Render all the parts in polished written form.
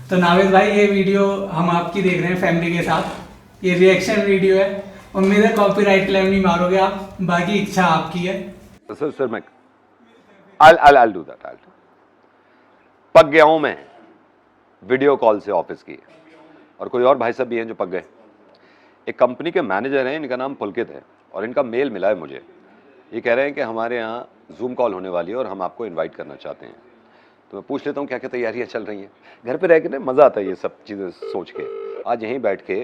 तो नावेद भाई ये वीडियो हम आपकी देख रहे हैं फैमिली के साथ, ये रिएक्शन वीडियो है। उम्मीद है कॉपीराइट क्लेम नहीं मारोगे आप, बाकी इच्छा आपकी है। सर मैं I'll do that. पक गया हूं मैं वीडियो कॉल से ऑफिस की, और कोई और भाई साहब भी हैं जो पक गए। एक कंपनी के मैनेजर हैं, इनका नाम पुलकित है, और इनका मेल मिला है मुझे। ये कह रहे हैं कि हमारे यहाँ जूम कॉल होने वाली है और हम आपको इनवाइट करना चाहते हैं। तो मैं पूछ लेता हूँ क्या क्या तैयारियां चल रही हैं। घर पे रह के ना मज़ा आता है ये सब चीज़ें सोच के। आज यहीं बैठ के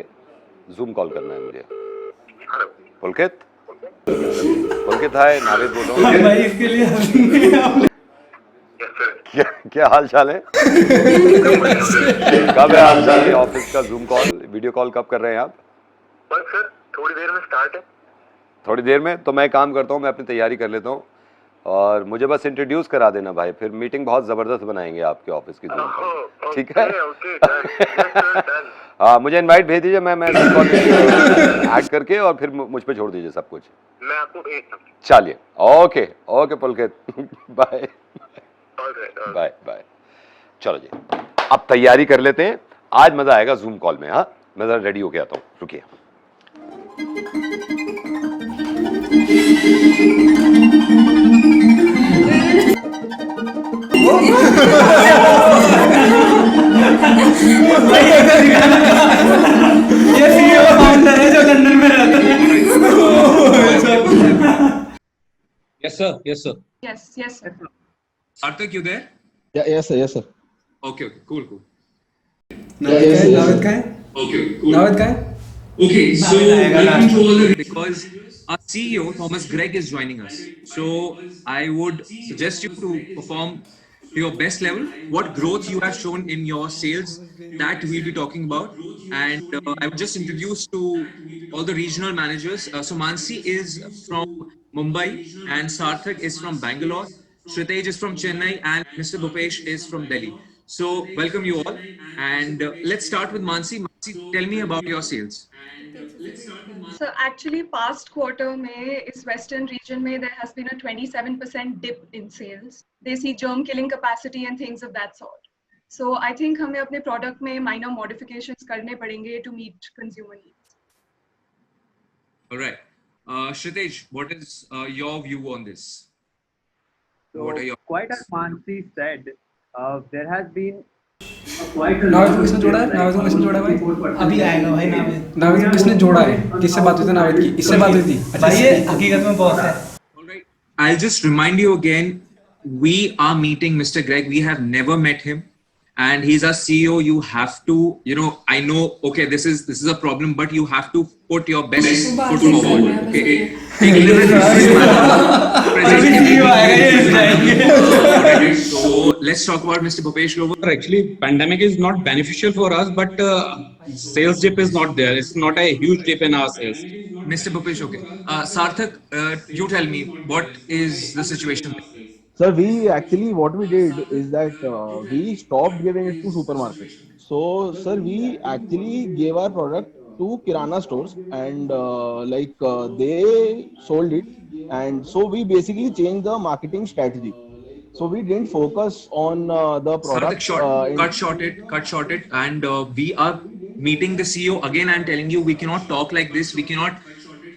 जूम कॉल करना है मुझे। पुलकित हाय, नावेद बोल रहा हूँ भाई इसके लिए क्या हाल चाल है? कब है हाल चाल? ऑफिस का जूम कॉल, वीडियो कॉल कब कर रहे हैं आप? बस सर थोड़ी देर में स्टार्ट है। थोड़ी देर में? तो मैं काम करता हूँ, मैं अपनी तैयारी कर लेता हूँ, और मुझे बस इंट्रोड्यूस करा देना भाई, फिर मीटिंग बहुत ज़बरदस्त बनाएंगे आपके ऑफिस की जूम कॉल, ठीक है? हाँ, मुझे इनवाइट भेज दीजिए, मैं कॉल ऐड करके, और फिर मुझ पे छोड़ दीजिए सब कुछ। मैं आपको भेजता हूँ। चलिए, ओके पुलकित, बाय बाय। चलो जी, अब तैयारी कर लेते हैं, आज मजा आएगा जूम कॉल में। हाँ, मैं जरा रेडी होके आता हूँ, रुकिए। ये सीईओ फाउंडर है जो लंदन में रहता है। Yes, sir. Yes, sir. Yes, sir. Sarthak, you there? Yes, sir. Okay, cool. Naved का है? Okay, cool. नावेद का है? Okay, so आएगा welcome last to all the because our CEO Thomas Gregg is joining us. So I would suggest you to perform to your best level. What growth you have shown in your sales, that we'll be talking about. And I would just introduce to all the regional managers. So Mansi is from Mumbai and Sarthak is from Bangalore. Shritesh is from Chennai and Mr. Bhupesh is from Delhi. So welcome you all, and let's start with Mansi. Mansi, tell me about your sales. So actually past quarter में इस western region में there has been a 27% dip in sales. They see germ killing capacity and things of that sort. So I think हमें अपने product में minor modifications करने पड़ेंगे to meet consumer needs. All right, Shritesh, what is your view on this? So What are your quite as Mansi said, there has been Naved को किसने जोड़ा है? नावेद को किसने जोड़ा है भाई? अभी आएगा भाई नावेद। नावेद को किसने जोड़ा है? किससे बात हुई थी नावेद की? इससे बात हुई थी भाई, ये हकीकत में बॉस है। All right, I'll just remind you again, we are meeting Mr. Gregg. We have never met him, and he's our CEO. You have to, I know, okay, this is a problem, but you have to put your best foot forward. Okay. So let's talk about Mr. Bhupesh Grover. Actually, pandemic is not beneficial for us, but sales dip is not there. It's not a huge dip in our sales. Mr. Bhupesh, okay. Sarthak, you tell me, what is the situation? Sir, what we did is that we stopped giving it to supermarkets. So, sir, we actually gave our product to Kirana stores, and they sold it, and so we basically changed the marketing strategy. So we didn't focus on the product. Sarthak, cut short it, and we are meeting the CEO again. I'm telling you, we cannot talk like this. We cannot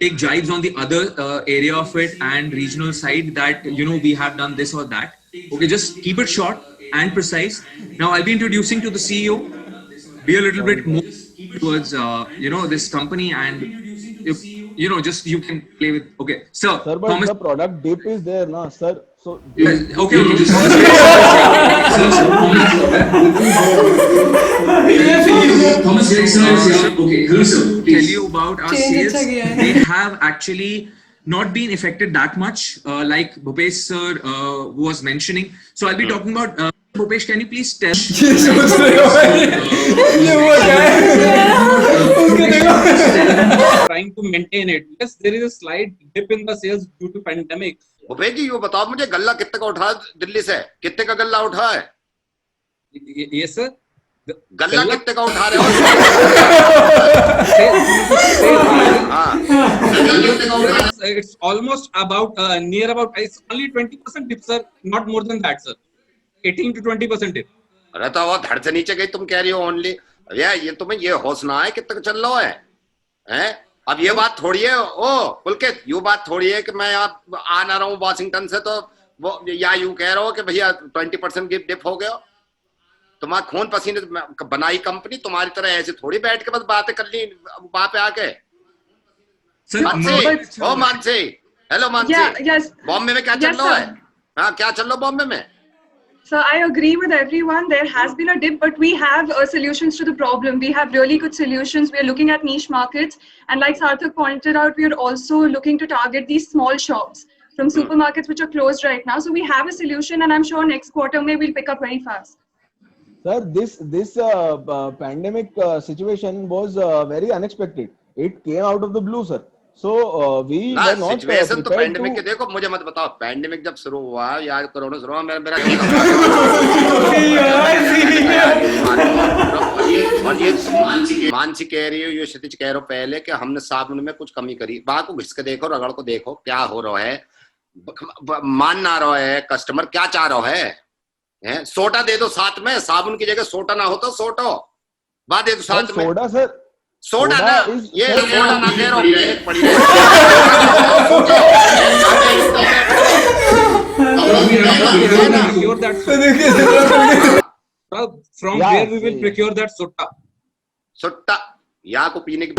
take jibes on the other area of it and regional side that we have done this or that. Okay, just keep it short and precise. Now I'll be introducing to the CEO. Be a little bit more towards this company, and just you can play with. Okay, sir. Sir, but Thomas, the product dip is there, na, sir. So okay. Thomas Gregg sir is here. Okay, hello sir. Tell you about our sales. They have actually not been affected that much, like Bhupesh sir was mentioning. So I'll be talking about Bhupesh. Can you please tell? Trying to maintain it. Yes, there is a slight dip in the sales due to pandemic. Bhupesh जी ये बताओ मुझे, गल्ला कितने का उठा दिल्ली से? कितने का गल्ला उठा है? Yes, sir. गल्ला कितने का उठा रहे हो? It's almost about near about. It's only 20% dip, sir. Not more than that, sir. 18 to 20% dip. अरे तो वो धड़ से नीचे गई, तुम कह रही हो ओनली। भैया ये तुम्हें ये होश ना है कितना चल रहा है, हैं? अब ये बात थोड़ी है ओ पुलकित, ये बात थोड़ी है कि मैं आप आ ना रहा हूँ वॉशिंगटन से तो वो या यूं कह रहा हो कि भैया 20% गिफ्ट डिप हो गया। तुम्हारा खून पसीने बनाई कंपनी, तुम्हारी तरह ऐसे थोड़ी बैठ के बस बातें कर ली वहां पे आके। मानसी, ओ मानसी, हेलो मानसी, बॉम्बे में क्या चल रहा है? हाँ क्या चल रहा है बॉम्बे में? So I agree with everyone. There has been a dip, but we have solutions to the problem. We have really good solutions. We are looking at niche markets, and like Sarthak pointed out, we are also looking to target these small shops from supermarkets which are closed right now. So we have a solution, and I'm sure next quarter may we'll pick up very fast. Sir, this pandemic situation was very unexpected. It came out of the blue, sir. So we were not situation तो prepared pandemic के to. देखो, मुझे मत बताओ pandemic जब शुरू हुआ या कोरोना शुरू हुआ मेरा और ये मानसी कह रही हो, ये क्षितिज कह रहे हो पहले कि हमने साबुन में कुछ कमी करी। बात को घिस के देखो, रगड़ को देखो क्या हो रहा है, मान ना रहा है कस्टमर, क्या चाह रहा है? सोटा दे दो साथ में, साबुन की जगह सोटा ना हो तो सोटो बात दे दो साथ में। सोडा सर, सोडा ना, ये सोडा ना कह रहा हूँ पड़ी From where we will procure that soda? सुट्टा या को पीने की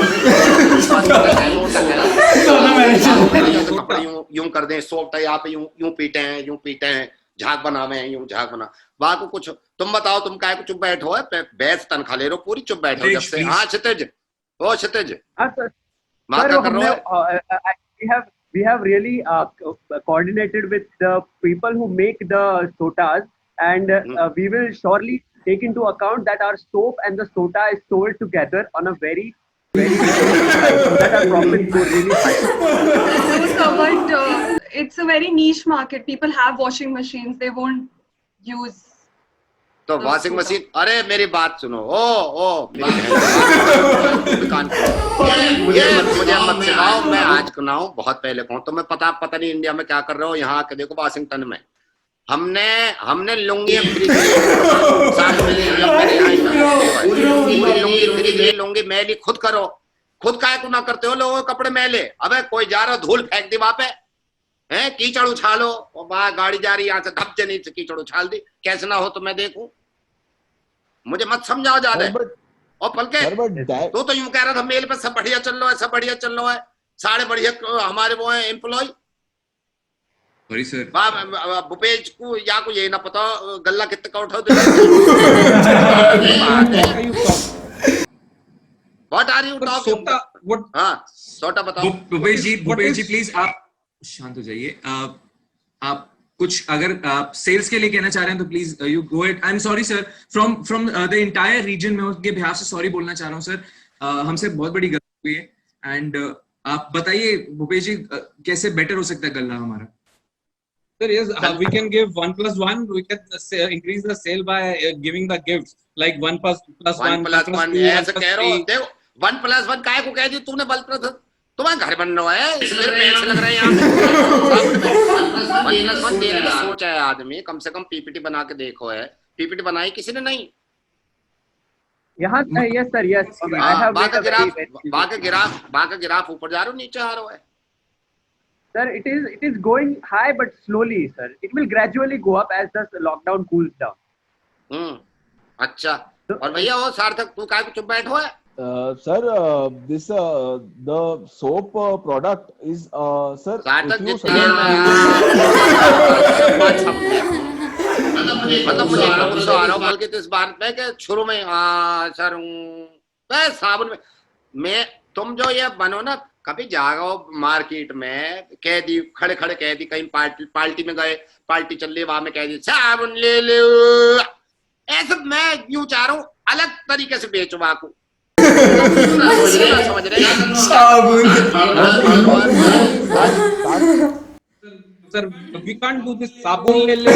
यूं कर दें, सोटा यहाँ पे यूं पीटे हैं, झाग बनावे हैं, यूं झाग बना। वहां को कुछ तुम बताओ, तुम काय को चुप बैठो है, बैस तनखा ले रहो पूरी, चुप बैठो जब से। हाँ क्षितिज, ओ क्षितिज, we have really coordinated with the people who make the sodas, and we will surely take into account that our soap and the soda is sold together on a very high, so that our profits go really high. No, sir, but it's a very niche market. People have washing machines. They won't use. तो washing machine, अरे मेरी बात सुनो, ओ मुझे मत सिखाओ, मैं आज सुनाऊं बहुत पहले कहूं, तो मैं पता नहीं इंडिया में क्या कर रहे हो। यहाँ आके देखो वाशिंगटन में हमने लुंगी लुंगी मैली खुद करो, खुद काय को ना करते हो, लोगों के कपड़े मैले। अबे कोई जा रहा धूल फेंक दी वहां पे, हैं कीचड़ उछालो, वहां गाड़ी जा रही यहाँ से धपचे नीचे कीचड़ उछाल दी, कैसे ना हो तो मैं देखूं, मुझे मत समझाओ ज्यादा। और पलके तो यूं कह रहा था मेल पे सब बढ़िया चल रहा है, सब बढ़िया चल रहा है, सारे बढ़िया हमारे वो है एम्प्लॉय। भूपेश को या को यही ना पता गल्ला कितने का उठाओ। What are you talking? हाँ सोटा बताओ। भूपेश जी प्लीज आप शांत हो जाइए। आप कुछ अगर आप सेल्स के लिए कहना चाह रहे हैं तो please you go it. I am sorry sir, from the entire reason में उनके बिहाफ से सॉरी बोलना चाह रहा हूँ सर, हमसे बहुत बड़ी गलती हुई है। एंड आप बताइए भूपेश जी कैसे बेटर हो सकता है गल्ला हमारा? Sir, yes, we can give 1+1. We can increase the sale by giving the gifts like 1+1. ऐसे कह रहे हो, देखो 1+1 काय को कह दी तूने? तुम्हारा घर बन रहा है, इसलिए पैसे लग रहे हैं यहाँ पे। सोचा है आदमी, कम से कम पीपीटी बना के देखो है, पीपीटी बनाई किसी ने नहीं। यहाँ यस सर, यस बाका गिराफ ऊपर जा रहा हो नीचे आ रहा है। Sir, it is going high but slowly, sir. It will gradually go up as the lockdown cools down. अच्छा। और भैया वो सार्थक तू काय को चुप बैठो है? Sir, this the soap product is sir. सार्थक मतलब मुझे गुस्सा आ रहा है बल्कि इस बात पे कि शुरू में सर साबुन में तुम जो ये बनो ना, कभी जाओ मार्केट में कैदी खड़े कैदी कहीं पार्टी में गए, पार्टी चल रही वहां में कैदी साबुन ले लो, ऐसे मैं यूं चाह रहा हूँ अलग तरीके से बेचो वहां को। समझ रहे Sir, we can't do this. Sabun le le.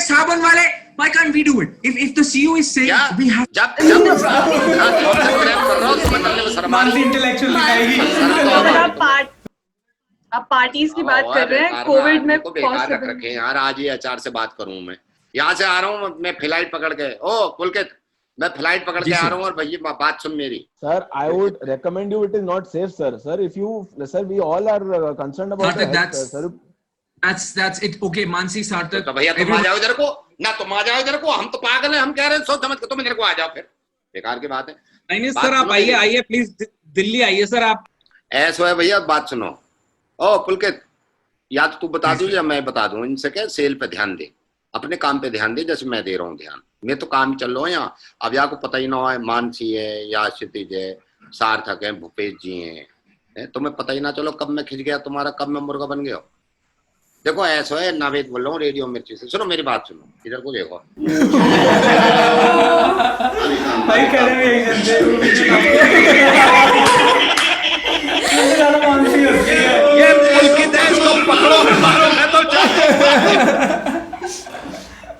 Sabun wale. Why can't we do it? If the CEO is saying we have. जब मानसी इंटेलेक्चुअल दिखाएगी। आप पार्टीज की बात और कर रहे हैं, बेकार कोविड में को बेकार रख possible- रखे हैं यार। आज ही एचआर से बात करूं मैं, यहाँ से आ रहा हूँ मैं फ्लाइट पकड़ के। ओ पुलकित, मैं फ्लाइट पकड़ के आ रहा हूँ और भैया बात सुन मेरी। Sir, I would recommend you. It is not safe, sir. Sir, if you, sir, we all are concerned about Sarthak, the health, sir. that's it. Okay, Mansi, Sarthak. तो भैया तुम आ जाओ इधर को ना, तुम आ जाओ इधर को। हम तो पागल हैं, हम कह रहे हैं सोच समझ के तुम इधर को आ जाओ, फिर बेकार की बात है। नहीं बात सर, आप सुनो आइए मेरी। आइए प्लीज, दिल्ली आइए सर आप। ऐसा है भैया, बात सुनो। ओ पुलकित, या तो तू बता दू या मैं बता दूं। इनसे क्या, सेल पे ध्यान दे, अपने काम पे ध्यान दे, जैसे मैं दे रहा हूँ ध्यान। मैं तो काम चल रहा हूँ यहाँ। अब यहाँ को पता ही ना है, मानसी है या क्षितिज है, सार्थक है, भूपेश जी हैं, तुम्हें पता ही ना चलो कब मैं खिंच गया तुम्हारा, कब मैं मुर्गा बन गया। देखो ऐसा है, नावेद बोल रहा हूँ रेडियो मिर्ची से। सुनो मेरी बात, सुनो इधर को देखो। भाई कह रहे हैं यही ये पुलकित है, इसको पकड़ो मारो, मैं तो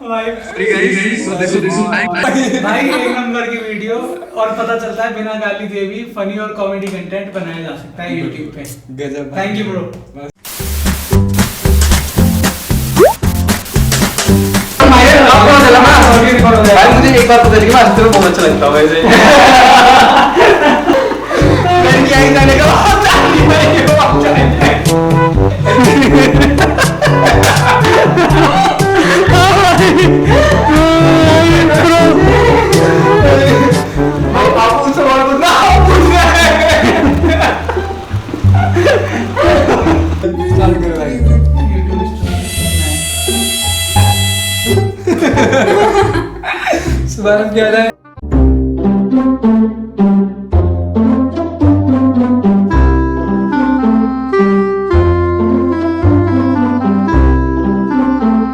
भाई एक नंबर की वीडियो, और पता चलता है बिना गाली दिए भी फनी और कॉमेडी कंटेंट बनाया जा सकता है YouTube पे। गजब, थैंक यू ब्रो। भाई मुझे एक बात पता चली, मैं हंसते हुए बहुत अच्छा लगता हूँ वैसे। मैंने क्या ही जाने का आपको सवाल पूछना, आप पूछ रहे हैं। सुबह क्या है